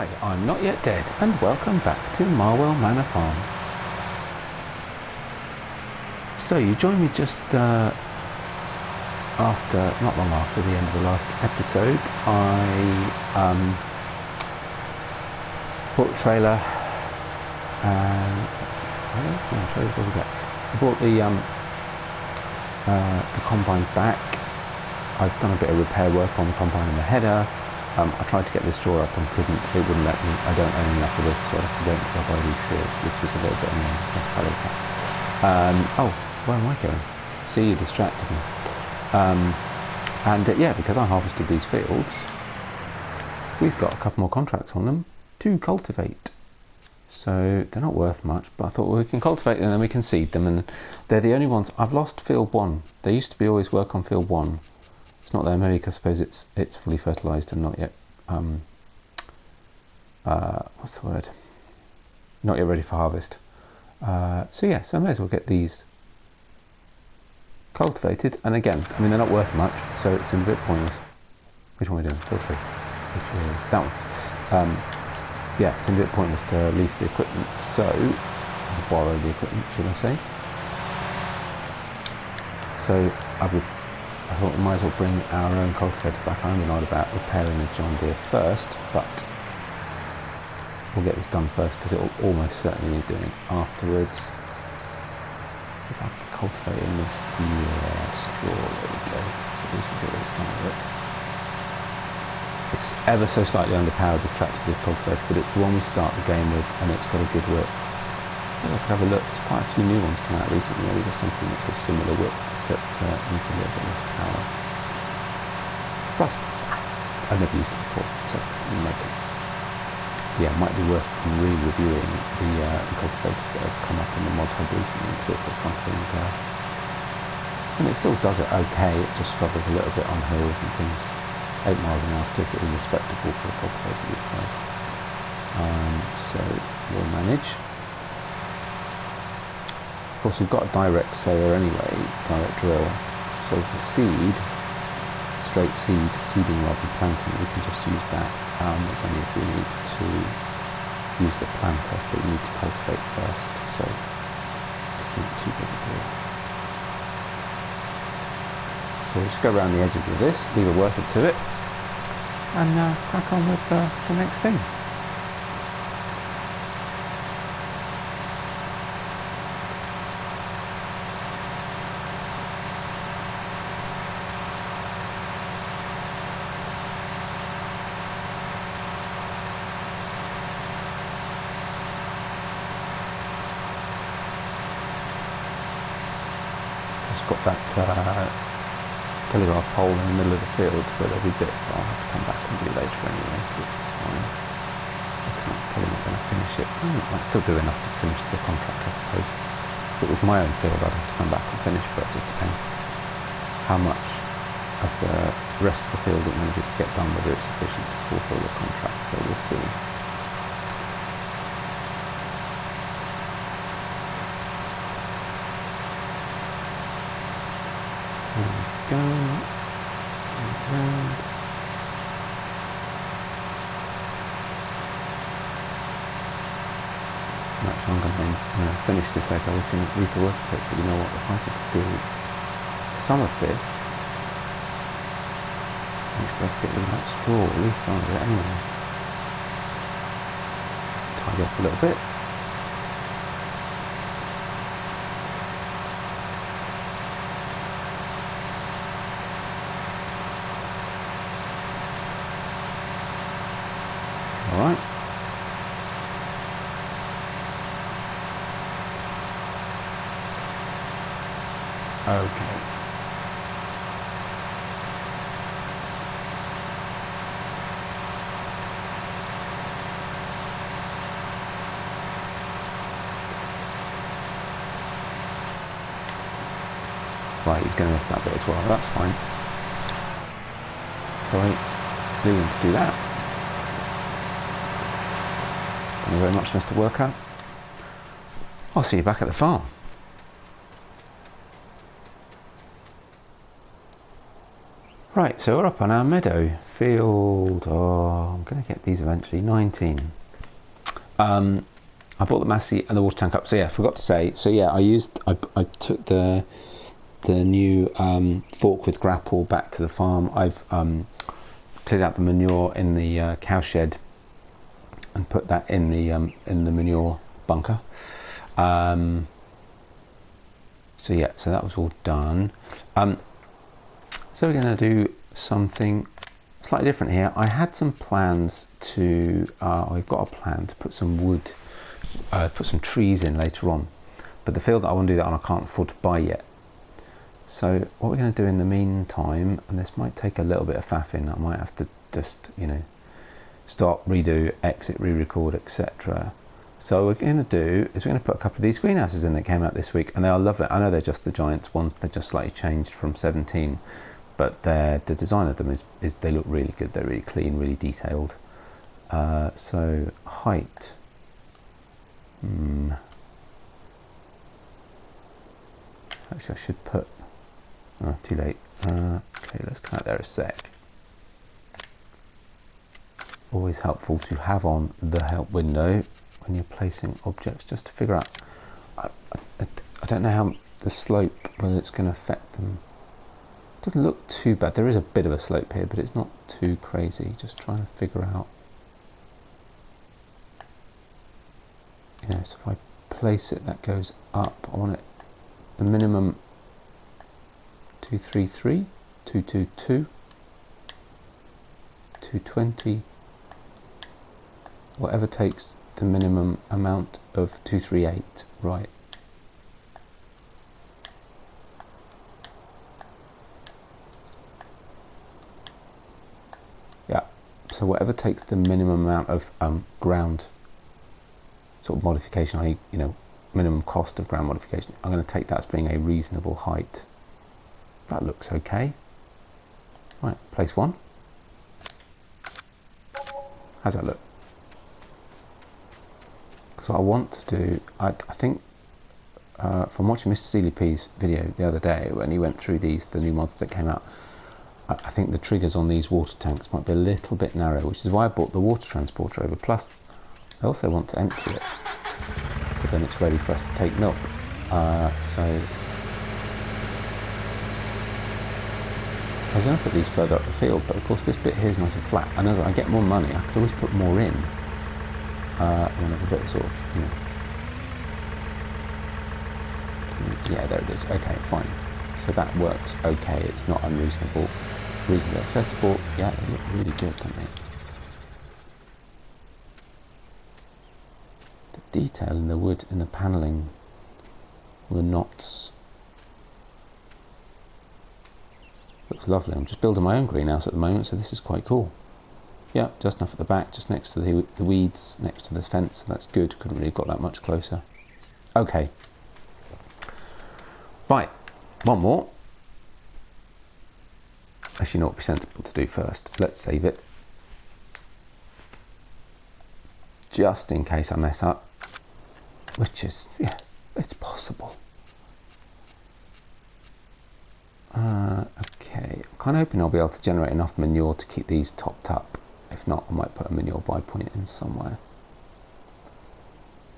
Hi, I'm Not Yet Dead, and welcome back to Marwell Manor Farm. So you joined me just not long after the end of the last episode. I bought a trailer and I bought the combine back. I've done a bit of repair work on the combine and the header. I tried to get this drawer up and couldn't. It wouldn't let me. I don't own enough of this, so I have to wait until I buy these fields, which was a little bit annoying. Oh, where am I going? See, you distracted me. Yeah, because I harvested these fields, we've got a couple more contracts on them to cultivate. So they're not worth much, but I thought, well, we can cultivate them and then we can seed them, and they're the only ones. I've lost field 1. They used to be always work on field 1. It's not there, maybe because I suppose it's fully fertilised and not yet what's the word? Not yet ready for harvest. So I may as well get these cultivated. And again, I mean, they're not worth much, so it's a bit pointless. Which one are we doing? Field 3, which is that one. Yeah, it's a bit pointless to lease the equipment, so borrow the equipment, should I say? So I thought we might as well bring our own cultivator back. I'm not about repairing the John Deere first, but we'll get this done first because it will almost certainly need doing afterwards. If I can cultivate in this straw, there we go. So we can get rid of some of it. It's ever so slightly underpowered, this tractor, this cultivator, but it's the one we start the game with, and it's got a good whip. I could have a look. There's quite a few new ones come out recently. Maybe there's something that's of similar whip that needs a little bit less power. Plus, I've never used it before, so it makes sense. Yeah, it might be worth re-reviewing the cultivators that have come up in the mod hub recently and see if there's something. And it still does it okay. It just struggles a little bit on hills and things. 8 miles an hour is still pretty respectable for a cultivator this size. So we'll manage. Of course, we've got a direct sower anyway, direct drill. So for straight seeding rather than planting, we can just use that. It's only if we need to use the planter, but we need to cultivate first, so it's not too big a deal. So we'll just go around the edges of this, leave a worker to it, and crack on with the next thing. Got that telegraph pole in the middle of the field, so there'll be bits that I'll have to come back and do later anyway, which is fine. It's probably not going to finish it. I might still do enough to finish the contract, I suppose. If it was my own field, I'd have to come back and finish, but it just depends how much of the rest of the field it manages to get done, whether it's sufficient to fulfill the contract, so we'll see. Go around. Actually, I'm going to finish this egg. I was going to leave the work tape, but you know what? If I just do some of this, I'm just going to get rid of that straw, at least some of it anyway. Just tidy up a little bit. Alright. Okay. Right, he's going to miss that bit as well. That's fine. So I leave him to do that. Thank you very much, Mr. Worker. I'll see you back at the farm. Right, so we're up on our meadow. field. Oh, I'm going to get these eventually. 19. I bought the Massey and the water tank up. So yeah, I forgot to say. So yeah, I took the new fork with grapple back to the farm. I've cleared out the manure in the cow shed and put that in the manure bunker. So yeah, so that was all done. So we're going to do something slightly different here. I had some plans to, I've got a plan to put some wood, put some trees in later on, but the field that I want to do that on I can't afford to buy yet. So what we're going to do in the meantime, and this might take a little bit of faffing, I might have to just, you know, stop, redo, exit, re-record, etc. So what we're going to do is we're going to put a couple of these greenhouses in that came out this week, and they are lovely. I know they're just the Giants ones, they're just slightly changed from 17, but the design of them is they look really good, they're really clean, really detailed. So height, actually I should put, oh, too late. Okay, let's come out there a sec. Always helpful to have on the help window when you're placing objects, just to figure out, I don't know how the slope, whether it's going to affect them. It doesn't look too bad. There is a bit of a slope here, but it's not too crazy. Just trying to figure out, you know, so if I place it, that goes up. I want it the minimum 233, 222, 220, whatever takes the minimum amount of 238, right. Yeah, so whatever takes the minimum amount of ground sort of modification, i.e., you know, minimum cost of ground modification, I'm going to take that as being a reasonable height. That looks okay. Right, place one. How's that look? Because what I want to do, I think from watching Mr. Seeley P's video the other day when he went through the new mods that came out, I think the triggers on these water tanks might be a little bit narrow, which is why I bought the water transporter over. Plus, I also want to empty it, so then it's ready for us to take milk. So I was going to put these further up the field, but of course this bit here is nice and flat, and as I get more money I could always put more in and have a bit of sort of, you know, yeah, there it is. Okay, fine, so that works okay, it's not unreasonable, reasonably accessible. Yeah, they look really good, don't they? The detail in the wood, in the panelling, the knots, looks lovely. I'm just building my own greenhouse at the moment, so this is quite cool. Yeah, just enough at the back, just next to the weeds, next to the fence, so that's good. Couldn't really have got that much closer. Okay. Right, one more. Actually, you know what would be sensible to do first? Let's save it. Just in case I mess up. Which is, yeah, it's possible. Okay, I'm kind of hoping I'll be able to generate enough manure to keep these topped up. If not, I might put a manure buy point in somewhere.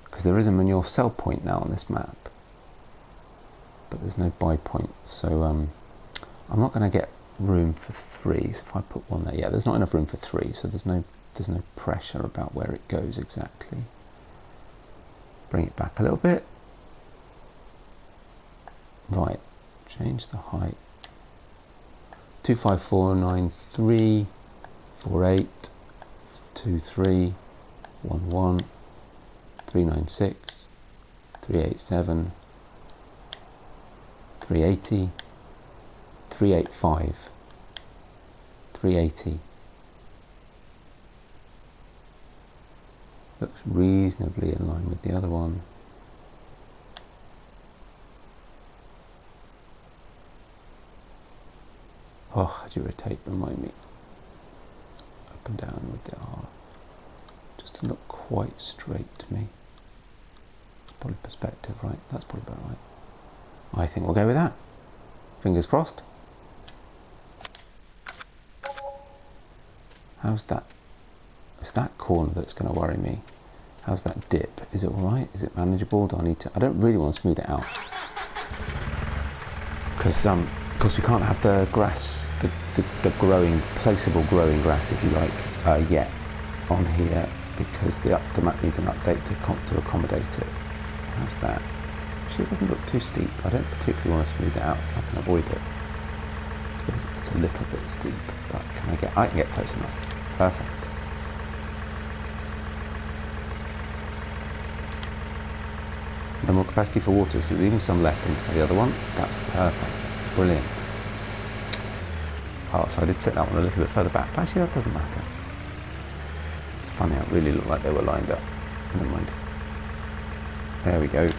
Because there is a manure sell point now on this map, but there's no buy point. So I'm not going to get room for 3. So if I put one there, yeah, there's not enough room for 3. So there's no pressure about where it goes exactly. Bring it back a little bit. Right, change the height. 25493 48 23 11 396 387 380 385 380. Looks reasonably in line with the other one. Oh, how do you rotate? Remind me. Up and down with the R. Just to look quite straight to me. It's probably perspective, right? That's probably about right. I think we'll go with that. Fingers crossed. How's that? It's that corner that's going to worry me. How's that dip? Is it alright? Is it manageable? Do I need to... I don't really want to smooth it out. Because we can't have the grass, the growing, placeable growing grass, if you like, yet on here, because the map needs an update to accommodate it. How's that? Actually, it doesn't look too steep. I don't particularly want to smooth it out if I can avoid it. It's a little bit steep, but I can get close enough. Perfect. No more capacity for water, so leaving some left into the other one. That's perfect. Brilliant. Oh, so I did set that one a little bit further back, but actually that doesn't matter. It's funny, it really looked like they were lined up. Never mind. There we go.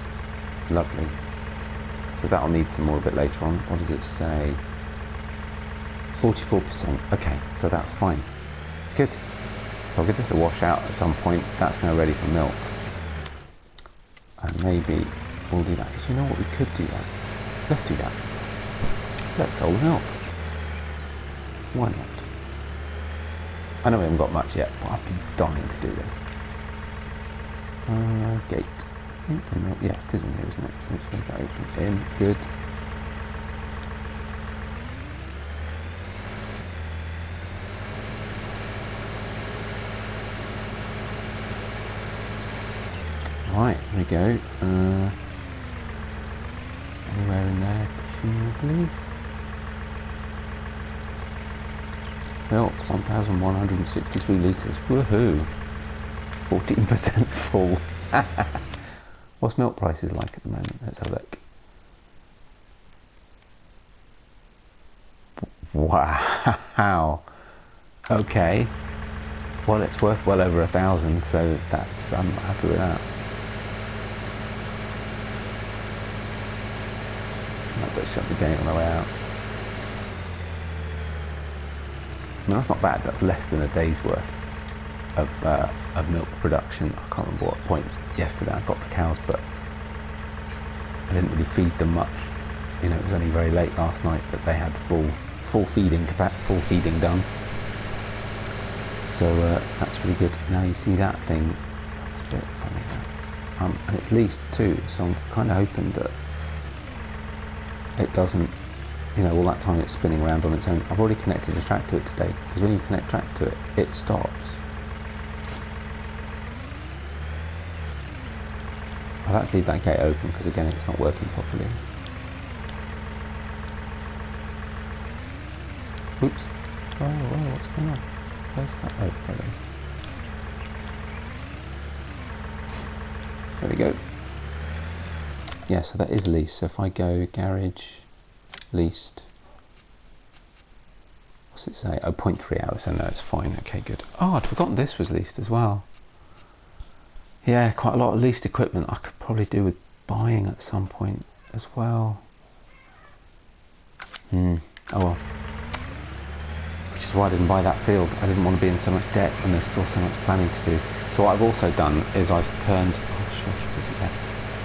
Lovely. So that'll need some more a bit later on. What does it say? 44%. Okay, so that's fine. Good. So I'll give this a wash out at some point. That's now ready for milk. And maybe we'll do that. Because you know what, we could do that. Let's do that. Let's sell the milk. Why not? I know we haven't got much yet, but I've been dying to do this. Gate. Yes, it is in here, isn't it? Which one's that open? In. Good. Right, there we go. Anywhere in there, presumably. Milk, 1,163 litres. Woohoo! 14% full. What's milk prices like at the moment? Let's have a look. Wow. Okay. Well, it's worth well over 1,000, so that's I'm happy with that. I've got to shut the gate on the way out. No, that's not bad. That's less than a day's worth of milk production. I can't remember what point yesterday I got the cows, but I didn't really feed them much. You know, it was only very late last night that they had full feeding done. So that's really good. Now you see that thing. That's a bit funny. And it's leased too, so I'm kind of hoping that it doesn't, you know, all that time it's spinning around on its own. I've already connected the track to it today, because when you connect track to it, it stops. I've had to leave that gate open because again it's not working properly. Oops. Oh, what's going on? Where's that? Oh, there it is. There we go. Yeah, so that is leased. So if I go garage, leased, what's it say? Oh, 0.3 hours, so no, it's fine. Okay, good. Oh, I'd forgotten this was leased as well. Yeah, quite a lot of leased equipment I could probably do with buying at some point as well. Oh well. Which is why I didn't buy that field. I didn't want to be in so much debt when there's still so much planning to do. So what I've also done is I've turned,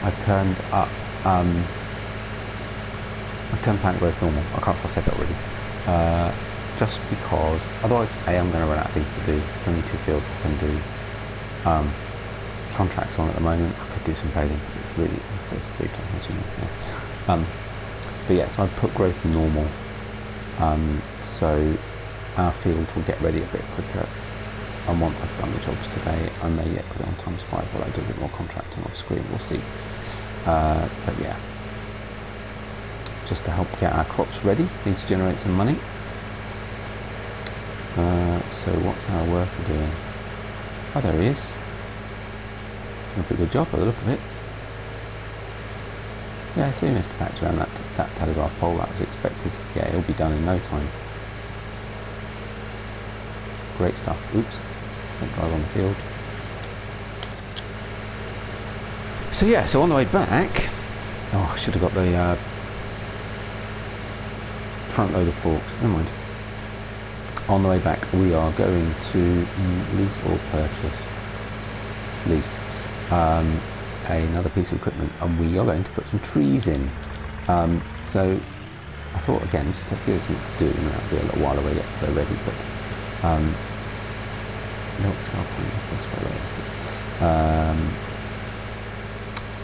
I've turned up, I've turned plant growth normal. I can't set it already. Just because, otherwise I'm going to run out of things to do. There's only 2 fields I can do. Contracts on at the moment. I could do some paling. It's really, it's free time, as you know. Yeah. But yeah, so I've put growth to normal. So our field will get ready a bit quicker. And once I've done the jobs today, I may yet put it on ×5 while I do a bit more contracting off screen. We'll see. But yeah, just to help get our crops ready, need to generate some money. So what's our worker doing? Oh, there he is. Doing a pretty good job by the look of it. Yeah, so he missed a patch around that telegraph pole. That was expected. Yeah, it'll be done in no time. Great stuff. Oops, don't drive on the field. So yeah, so on the way back, oh, I should have got the front loader forks. Never mind. On the way back, we are going to lease or purchase. Lease. Another piece of equipment, and we are going to put some trees in. So I thought again, just to give us something to do, and that'll be a little while away yet till they're ready, but milk cell point is this way.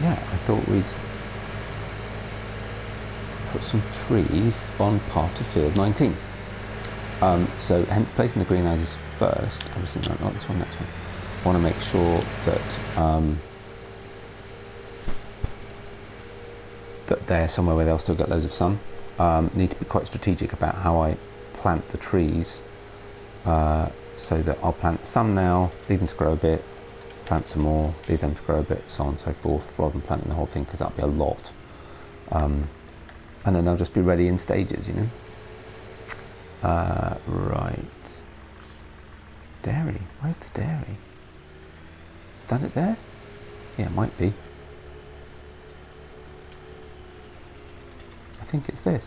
Yeah, I thought we'd put some trees on part of field 19. So hence placing the greenhouses first, obviously not this one, next one. I want to make sure that that they're somewhere where they'll still get loads of sun. Need to be quite strategic about how I plant the trees, so that I'll plant some now, leave them to grow a bit, plant some more, leave them to grow a bit, so on and so forth, rather than planting the whole thing, because that'll be a lot. And then they'll just be ready in stages, you know. Right. Dairy. Where's the dairy? Is that it there? Yeah, it might be. I think it's this.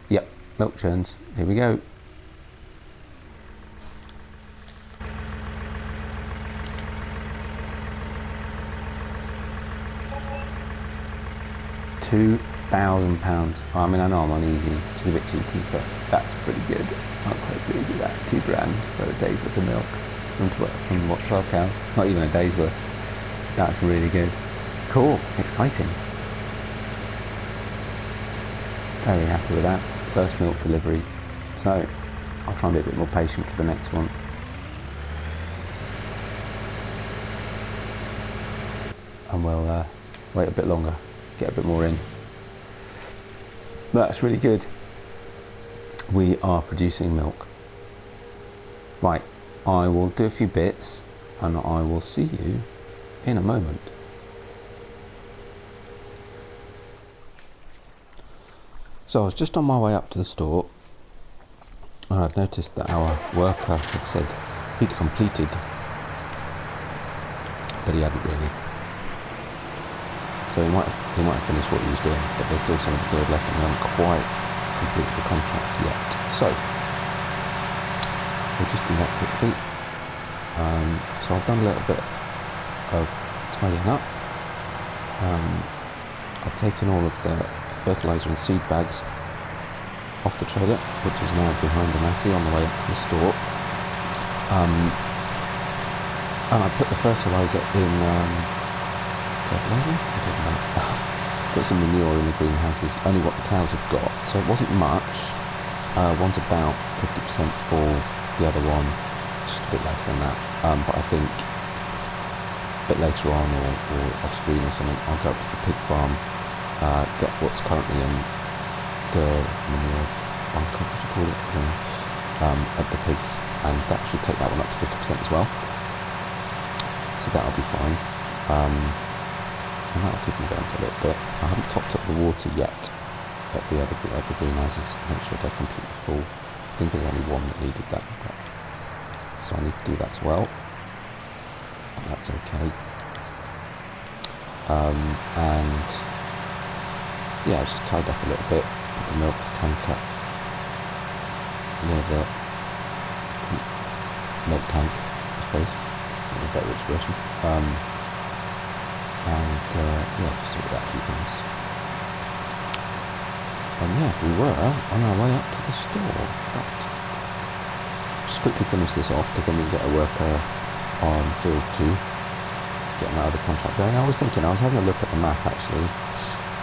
Yep, milk churns. Here we go. £2,000. I mean, I know I'm on easy, which is a bit cheeky, but that's pretty good. I'm quite pleased with that. £2,000 for a day's worth of milk from what, 12 cows? Not even a day's worth. That's really good. Cool, exciting. Very happy with that. First milk delivery. So I'll try and be a bit more patient for the next one. And we'll wait a bit longer, get a bit more in. That's really good. We are producing milk. Right, I will do a few bits and I will see you in a moment. So I was just on my way up to the store and I've noticed that our worker had said he'd completed, but he hadn't really. So he might have finished what he was doing, but there's still some of the field left and we haven't quite completed the contract yet. So we'll just do that quickly. So I've done a little bit of tidying up. I've taken all of the fertiliser and seed bags off the trailer, which is now behind the Massey on the way up to the store. And I put the fertiliser in put some manure in the greenhouses, only what the cows have got, so it wasn't much. One's about 50% full, the other one just a bit less than that, but I think a bit later on or off screen or something I'll go up to the pig farm, get what's currently in the manure bunker, what do you call it, at the pigs, and that should take that one up to 50% as well, so that'll be fine. And that'll keep me going for a little bit. I haven't topped up the water yet at the other greenhouses, make sure they're completely full. I think there's only one that needed that, so I need to do that as well. That's okay. And yeah, I was just tied up a little bit, put the milk tank up near the milk tank, I suppose, a better expression. And yeah, just sort out a few things. And yeah, we were on our way up to the store, but just quickly finish this off because then we can get a worker on field 2, get another contract going. I was having a look at the map actually,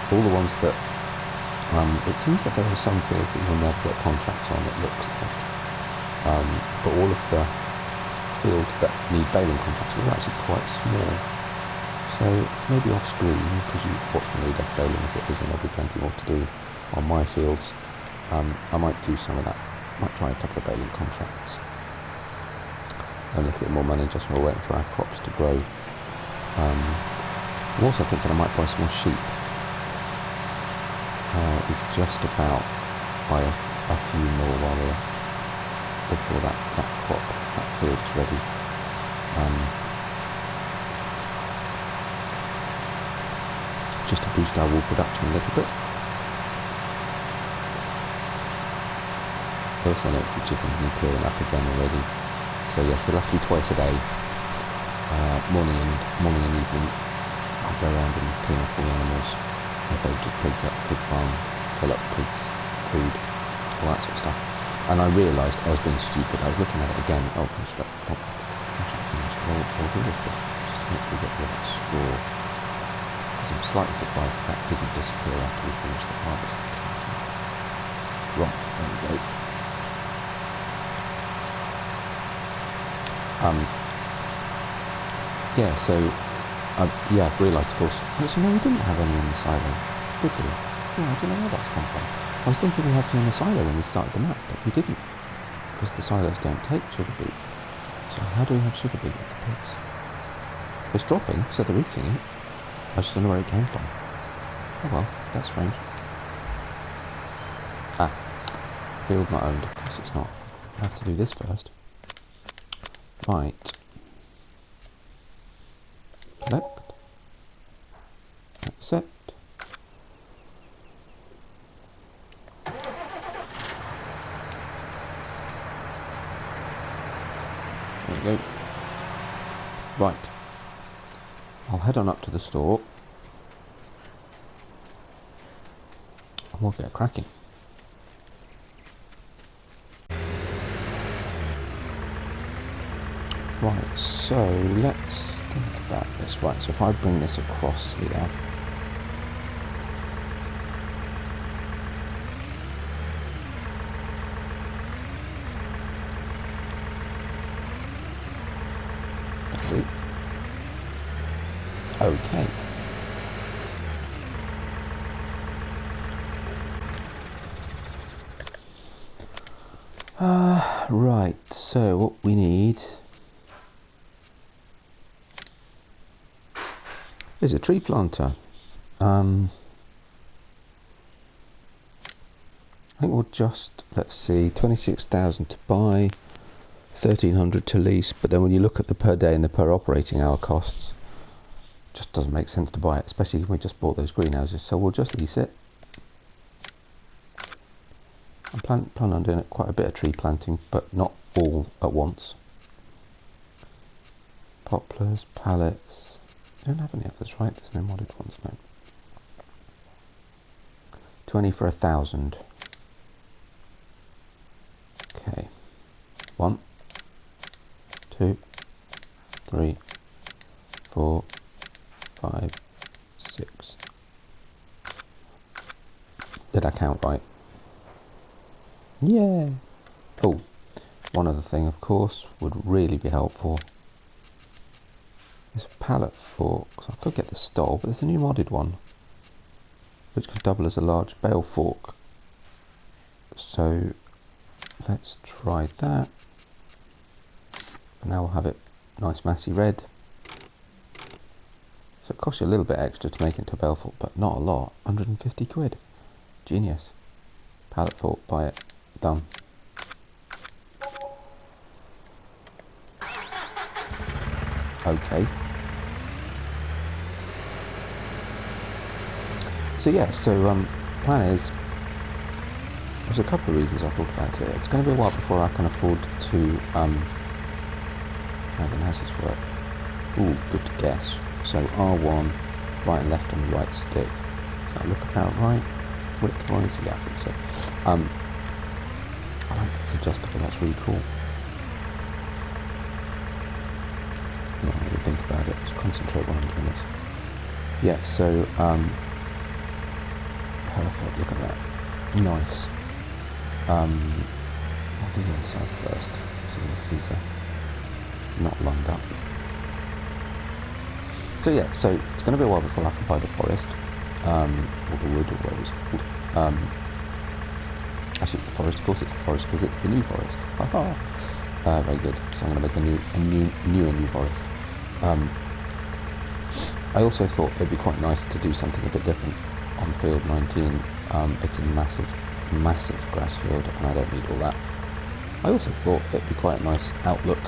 all the ones that, it seems that there are some fields that you'll never get contracts on, it looks like, but all of the fields that need baling contracts are actually quite small. So maybe off screen, because you watch me lead off baling as it is, and there'll be plenty more to do on my fields. I might do some of that. Might try a couple of baling contracts. A little bit more money just while we're waiting for our crops to grow. I'm also thinking I might buy some more sheep. We could just about buy a few more while we're before that crop, that field's ready. Just to boost our wool production a little bit. Also notice the chickens need clearing up again already. So yes, they'll have to be twice a day. Morning and evening. I'll go around and clean up all the animals. I'll go to pig farm, fill up pigs, food, all that sort of stuff. And I realised I was being stupid. I was looking at it again. Oh, construct. Oh, I'll do this bit just to make sure we get the right score. Because I'm slightly surprised that didn't disappear after we finished the harvest. Right, there we go. Yeah, so I've realised, of course, actually no, we didn't have any in the silo, did we? Yeah, I don't know where that's come from. I was thinking we had some in the silo when we started the map, but we didn't, because the silos don't take sugar beet. So how do we have sugar beet with the pigs? It's dropping, so they're eating it. I just don't know where it came from. Oh well, that's strange. Ah, field not owned. Of course it's not. I have to do this first. Right. Select. Accept. There we go. Right. I'll head on up to the store. And we'll get cracking. Right, so let's think about this. Right, so if I bring this across here. Okay. Right, so what we need is a tree planter. I think we'll just, let's see, 26,000 to buy, 1,300 to lease, but then when you look at the per day and the per operating hour costs, it just doesn't make sense to buy it, especially if we just bought those greenhouses, so we'll just lease it. I plan on doing quite a bit of tree planting, but not all at once. Poplars, pallets. I don't have any others, right? There's no modded ones, no. 20 for 1,000. Okay. 1, 2, 3, 4, 5, 6. Did I count right? Yeah. Oh, one other thing, of course, would really be helpful. This pallet fork. I could get the Stoll, but there's a new modded one, which could double as a large bale fork. So let's try that. And now we'll have it nice massy red. So it costs you a little bit extra to make it into a bale fork, but not a lot. 150 quid. Genius. Pallet fork, buy it. Done. Okay. So yeah, plan is, there's a couple of reasons I thought about it. It's going to be a while before I can afford to, how does this work? Ooh, good guess. So R1, right and left on the right stick. Does that look about right? Width-wise? Yeah, I think so. I like this adjustable, that's really cool. Not really think about it, just concentrate when I'm doing this. Yeah, so, perfect, look at that. Nice. I'll do the other side first. So these are not lined up. So yeah, so it's going to be a while before I can buy the forest, or the wood, or whatever it's called. Actually, it's the forest. Of course, it's the forest because it's the new forest. Haha. Very good. So I'm going to make a new forest. I also thought it'd be quite nice to do something a bit different on field 19. It's a massive grass field, and I don't need all that. I also thought it'd be quite a nice outlook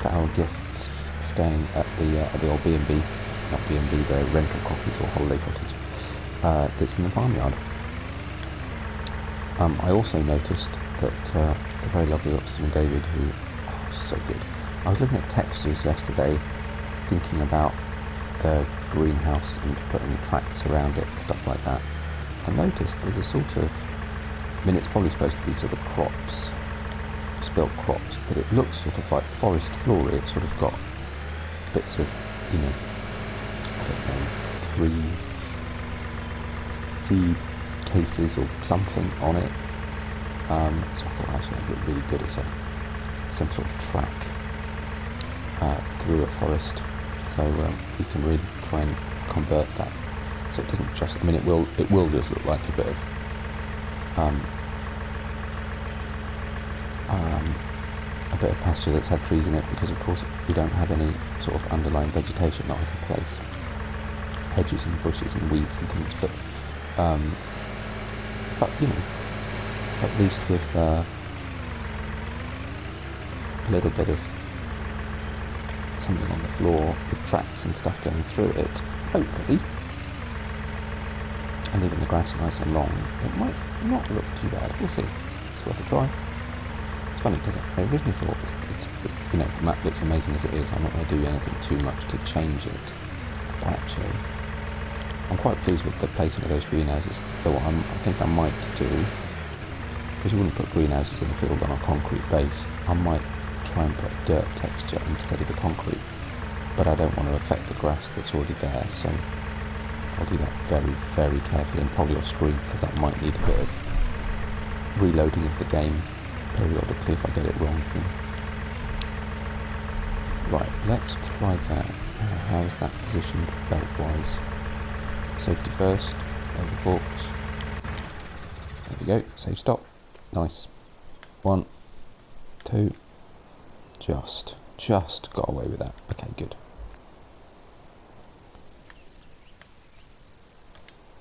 for our guests staying at the old B&B, not B&B, the rental cottage or holiday cottage that's in the farmyard. I also noticed that the very lovely Oxygendavid, who, so good. I was looking at textures yesterday, thinking about the greenhouse and putting tracks around it and stuff like that. I noticed there's a sort of, I mean, it's probably supposed to be sort of crops purpose-built crops, but it looks sort of like forest flora. It's sort of got bits of, you know, I don't know, tree seed cases or something on it. So I thought actually it looked really good as some sort of track through a forest. So we can really try and convert that. So it doesn't just, I mean, it will just look like a bit of pasture that's had trees in it, because of course we don't have any sort of underlying vegetation that I can place hedges and bushes and weeds and things, but you know, at least with a little bit of something on the floor with tracks and stuff going through it, hopefully, and leaving the grass nice and long, it might not look too bad. We'll see. It's worth a try. It's funny because I originally thought it's you know, the map looks amazing as it is. I'm not going to do anything too much to change it. But actually, I'm quite pleased with the placing of those greenhouses. So what I think I might do, because you wouldn't put greenhouses in the field on a concrete base, I might try and put dirt texture instead of the concrete. But I don't want to affect the grass that's already there, so I'll do that very, very carefully and probably off screen, because that might need a bit of reloading of the game periodically if I get it wrong. Right, let's try that. How is that positioned belt-wise? Safety first, over forks. There we go, safe stop. Nice. 1, 2, just got away with that. Okay, good.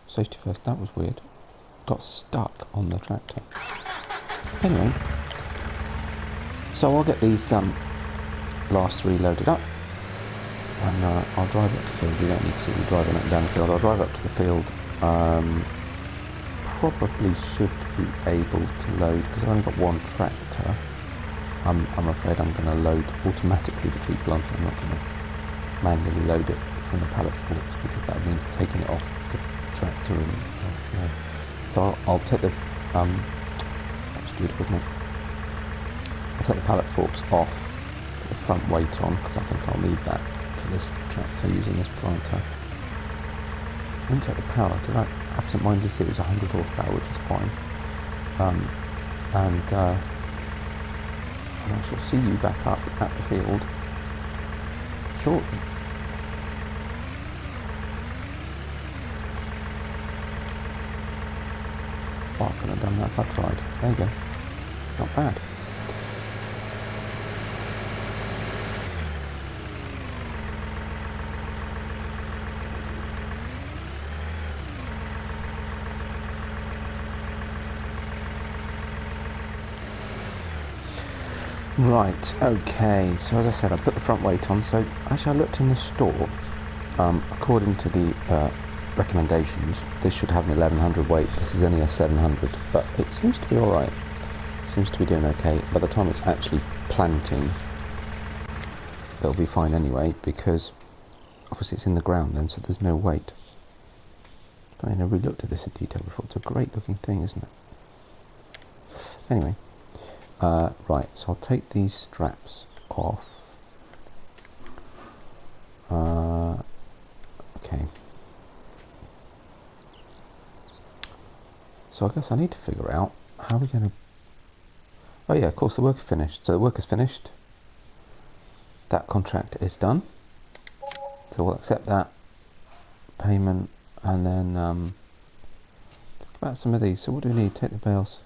Safety first, that was weird. Got stuck on the tractor. Anyway, so I'll get these last 3 loaded up, and I'll drive up to the field. You don't need to see me driving up and down the field. I'll drive up to the field. Probably should be able to load, because I've only got 1 tractor. I'm afraid I'm going to load automatically the tree planter. I'm not going to manually load it from the pallet forks, because that means taking it off the tractor. And so I'll take the that's stupid, wasn't it? I'll take the pallet forks off, put the front weight on, because I think I'll need that for this tractor using this planter. I didn't check the power. Did I absent-mindedly see it was 100 horsepower, which is fine. And I shall see you back up at the field shortly. Oh, I could have done that if I tried. There you go. Not bad. Right, okay, so as I said, I put the front weight on. So actually I looked in the store, according to the recommendations, this should have an 1100 weight. This is only a 700, but it seems to be alright. Seems to be doing okay. By the time it's actually planting, it'll be fine anyway, because obviously it's in the ground then, so there's no weight. I never really looked at this in detail before. It's a great looking thing, isn't it? Anyway. Right, so I'll take these straps off. Okay. So I guess I need to figure out how we're going to... Oh yeah, of course the work is finished. So the work is finished. That contract is done. So we'll accept that payment, and then think about some of these. So what do we need? Take the bales.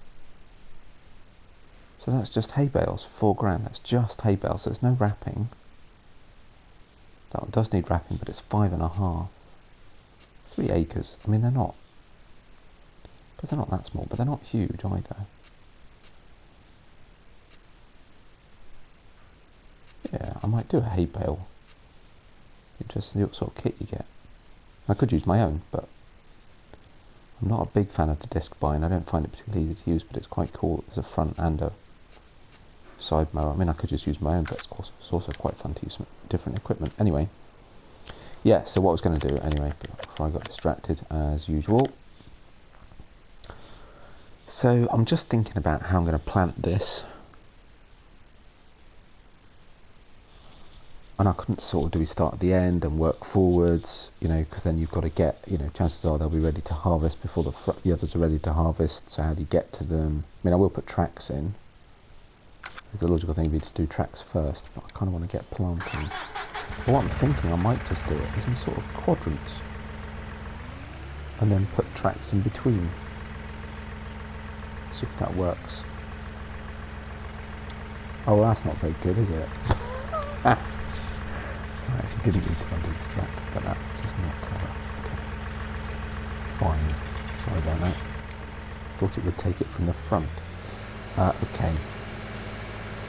So that's just hay bales for £4,000. That's just hay bales, so there's no wrapping. That one does need wrapping, but it's 5.5. 3 acres. I mean, they're not that small, but they're not huge either. Yeah, I might do a hay bale. It's just the sort of kit you get. I could use my own, but I'm not a big fan of the disc bind. I don't find it particularly easy to use, but it's quite cool. There's a front and a side mower. I mean, I could just use my own, but it's also quite fun to use some different equipment. Anyway, yeah, so what I was going to do anyway, before I got distracted as usual. So I'm just thinking about how I'm going to plant this. and I couldn't sort of do we start at the end and work forwards, you know, because then you've got to get, you know, chances are they'll be ready to harvest before the others are ready to harvest, so how do you get to them? I mean, I will put tracks in. The logical thing would be to do tracks first, but I kind of want to get planting. But what I'm thinking I might just do it is in sort of quadrants, and then put tracks in between. See if that works. Oh, well, that's not very good, is it? I actually didn't need to undo this track, but that's just not clever. Okay. Fine. Sorry about that. Thought it would take it from the front. Okay.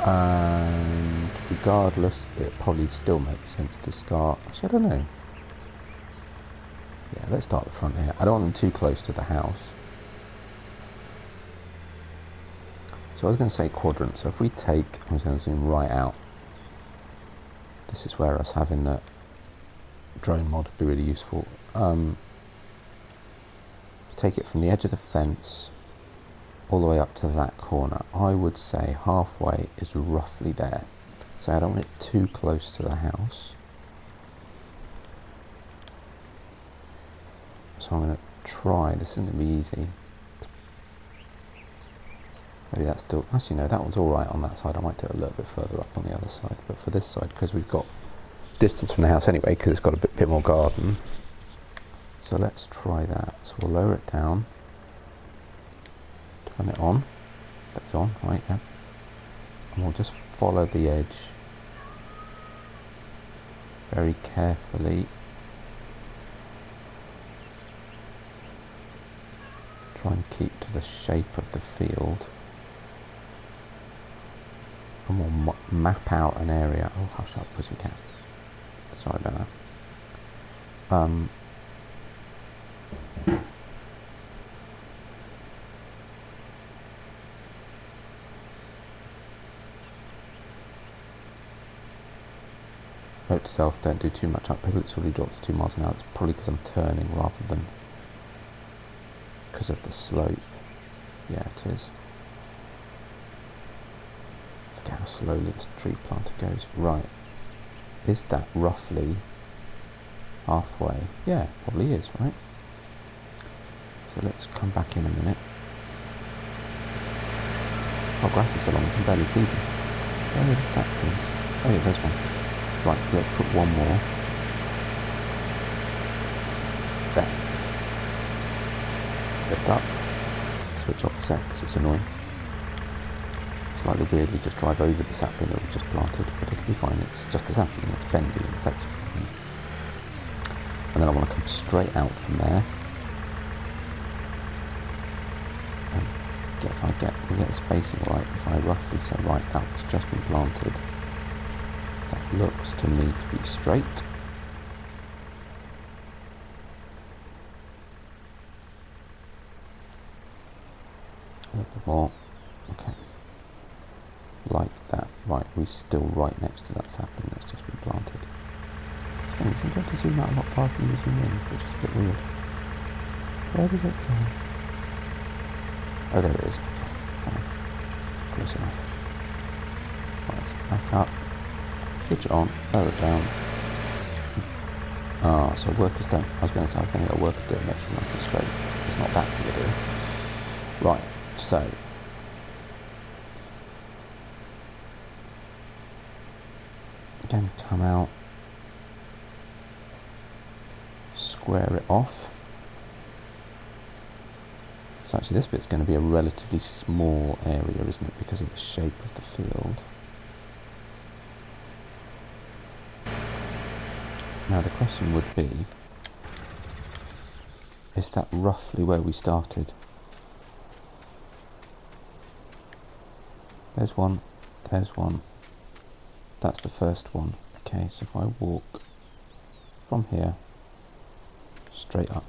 And regardless, it probably still makes sense to start. Actually, I don't know. Yeah, let's start the front here. I don't want them too close to the house. So I was going to say quadrant. So if we take, I'm just going to zoom right out. This is where us having the drone mod would be really useful. Take it from the edge of the fence all the way up to that corner. I would say halfway is roughly there. So I don't want it too close to the house. So I'm going to try, this isn't going to be easy. Maybe that's still, actually no, that one's alright on that side. I might do it a little bit further up on the other side. But for this side, because we've got distance from the house anyway, because it's got a bit more garden. So let's try that. So we'll lower it down. Turn it on. That's on, right, yeah. And we'll just follow the edge very carefully. Try and keep to the shape of the field. And we'll map out an area. Oh, how sharp as we can. Sorry about that. Note to self, don't do too much uphill. It's already dropped to 2 miles an hour. It's probably because I'm turning rather than because of the slope. Yeah, it is. Look how slowly this tree planter goes. Right. Is that roughly halfway? Yeah, probably is, right? So let's come back in a minute. Oh, grass is so long, you can barely see them. Where are the saplings? Oh yeah, there's one. Right, so let's put one more. There. Lift up. Switch off the set because it's annoying. Slightly weirdly just drive over the sapling that we've just planted, but it'll be fine. It's just a sapling, it's bendy and flexible. And then I want to come straight out from there. And if I get the spacing right, if I roughly say, right, that's just been planted. That looks to me to be straight. A little bit more. Okay. Like that. Right, we're still right next to that sapling that's just been planted. Strange, you have to zoom out a lot faster than you zoom in, which is a bit weird. Where did it go? Oh, there it is. Okay. Close enough. Right, back up. Switch it on, lower it down. Ah, so workers don't. I was going to say, I was going to get a worker do it, make sure nice and straight. It's not that big a deal. Right, so. Again, come out. Square it off. So actually this bit's going to be a relatively small area, isn't it, because of the shape of the field. Now the question would be, is that roughly where we started? There's one, there's one. That's the first one. Okay, so if I walk from here straight up.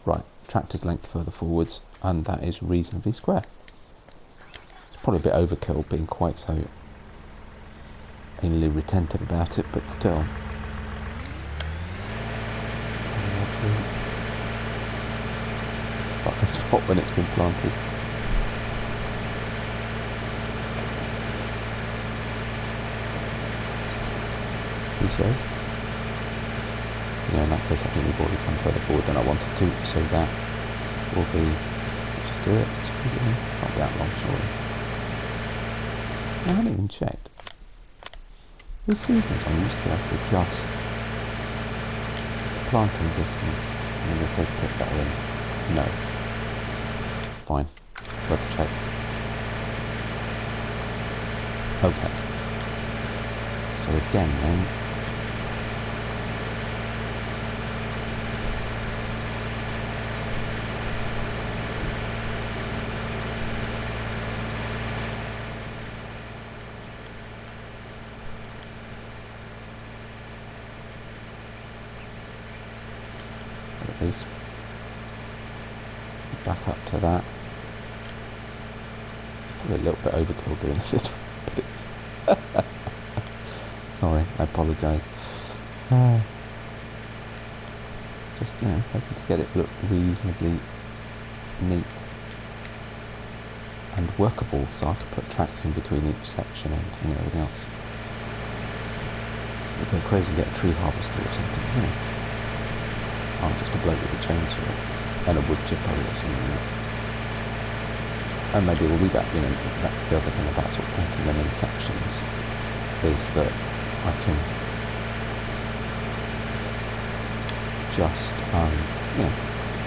Right, tractor's length further forwards, and that is reasonably square. It's probably a bit overkill being quite so anally retentive about it, but still. But it's hot when it's been planted. says. Yeah, in that case I think we've already come further forward than I wanted to, so that will be, just do it, easily. Can't be that long, surely. I haven't even checked. With seasons I used to have to adjust planting distance, and then if they put that in. No. Fine. Worth a check. Okay. So again then, there it is. Back up to that. Probably a little bit overkill doing this, but it's sorry, I apologise. Just, you know, hoping to get it look reasonably neat and workable, so I could put tracks in between each section and everything else. We'd go crazy and get a tree harvester or something, you know. I'm just a bloke with a chainsaw and a wood chipper or something like that. And maybe we'll do that, you know, that's the other thing about sort of painting them in sections, is that I can just, you know,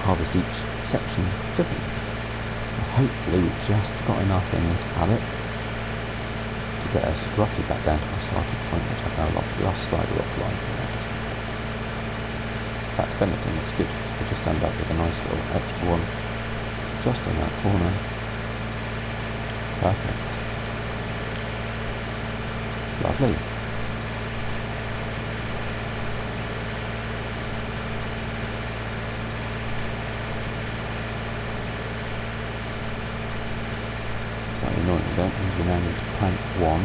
harvest each section differently. Hopefully we've just got enough in this pallet to get us roughly back down to our starting point, which I've now lost. We are slightly offline. In fact, if anything, it's good. We'll just end up with a nice little extra one just in that corner. Perfect. Lovely. Slightly annoying, that means we now need to plant one.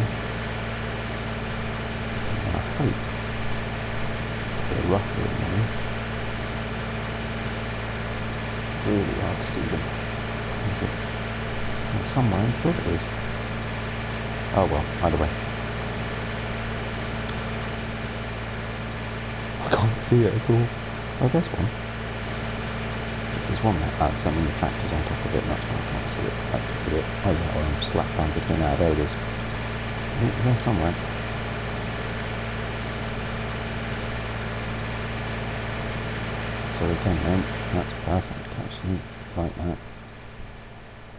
And I hope they're roughly annoying. Really hard to see them. Is it? Well, somewhere, I'm sure it is. Oh well, either way. I can't see it at all. Oh, there's one. There's one there. Something the tractor's on top of it, and that's why I can't see it. Actually, it. Oh yeah, well, I'm slap bang between now. There it is. It's there somewhere. So again, then, that's perfect, actually, like that.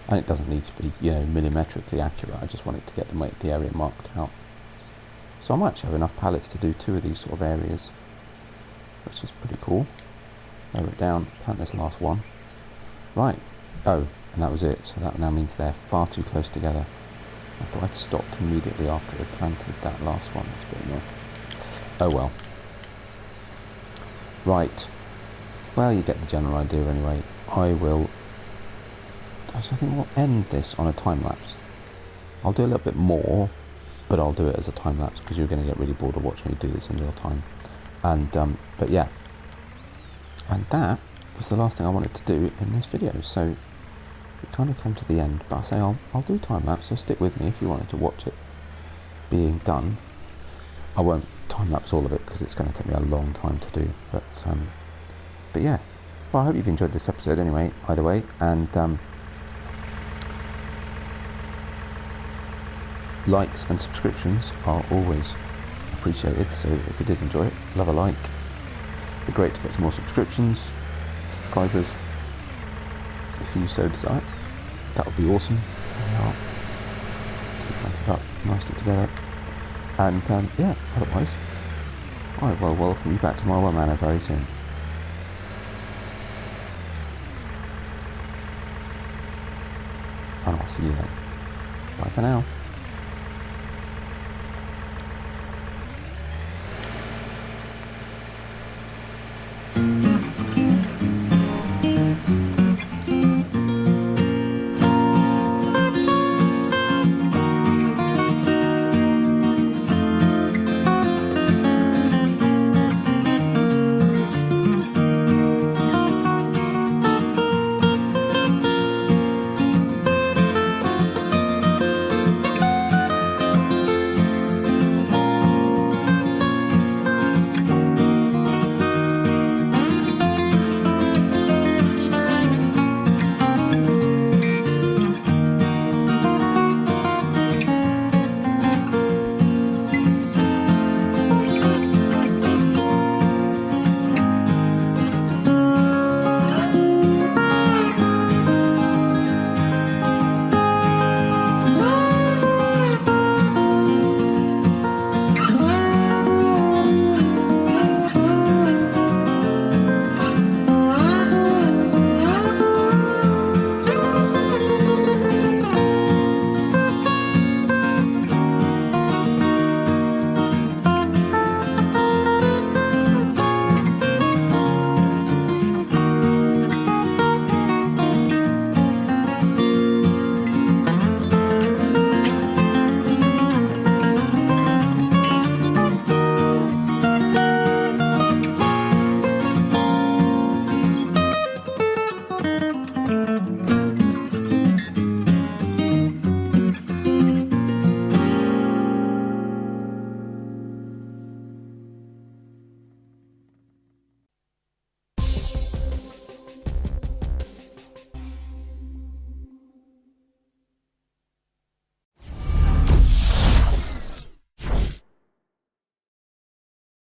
And it doesn't need to be, you know, millimetrically accurate. I just want it to get the area marked out. So I might actually have enough pallets to do 2 of these sort of areas, which is pretty cool. Lower it down, plant this last one. Right. Oh, and that was it. So that now means they're far too close together. I thought I'd stopped immediately after I planted that last one. That's a bit annoying. Oh well. Right. Well, you get the general idea anyway. I think we'll end this on a time lapse. I'll do a little bit more, but I'll do it as a time lapse because you're going to get really bored of watching me do this in real time. And but yeah, and that was the last thing I wanted to do in this video. So we kind of come to the end, but I say I'll do time lapse. So stick with me if you wanted to watch it being done. I won't time lapse all of it because it's going to take me a long time to do. But yeah, well, I hope you've enjoyed this episode anyway. Either way, and likes and subscriptions are always appreciated, so if you did enjoy it, love a like. It'd be great to get some more subscriptions, subscribers, if you so desire. That would be awesome. There we are. Keep it up nicely together. And yeah, otherwise, I will welcome you back to Marwell Manor very soon. And I'll see you then. Bye for now.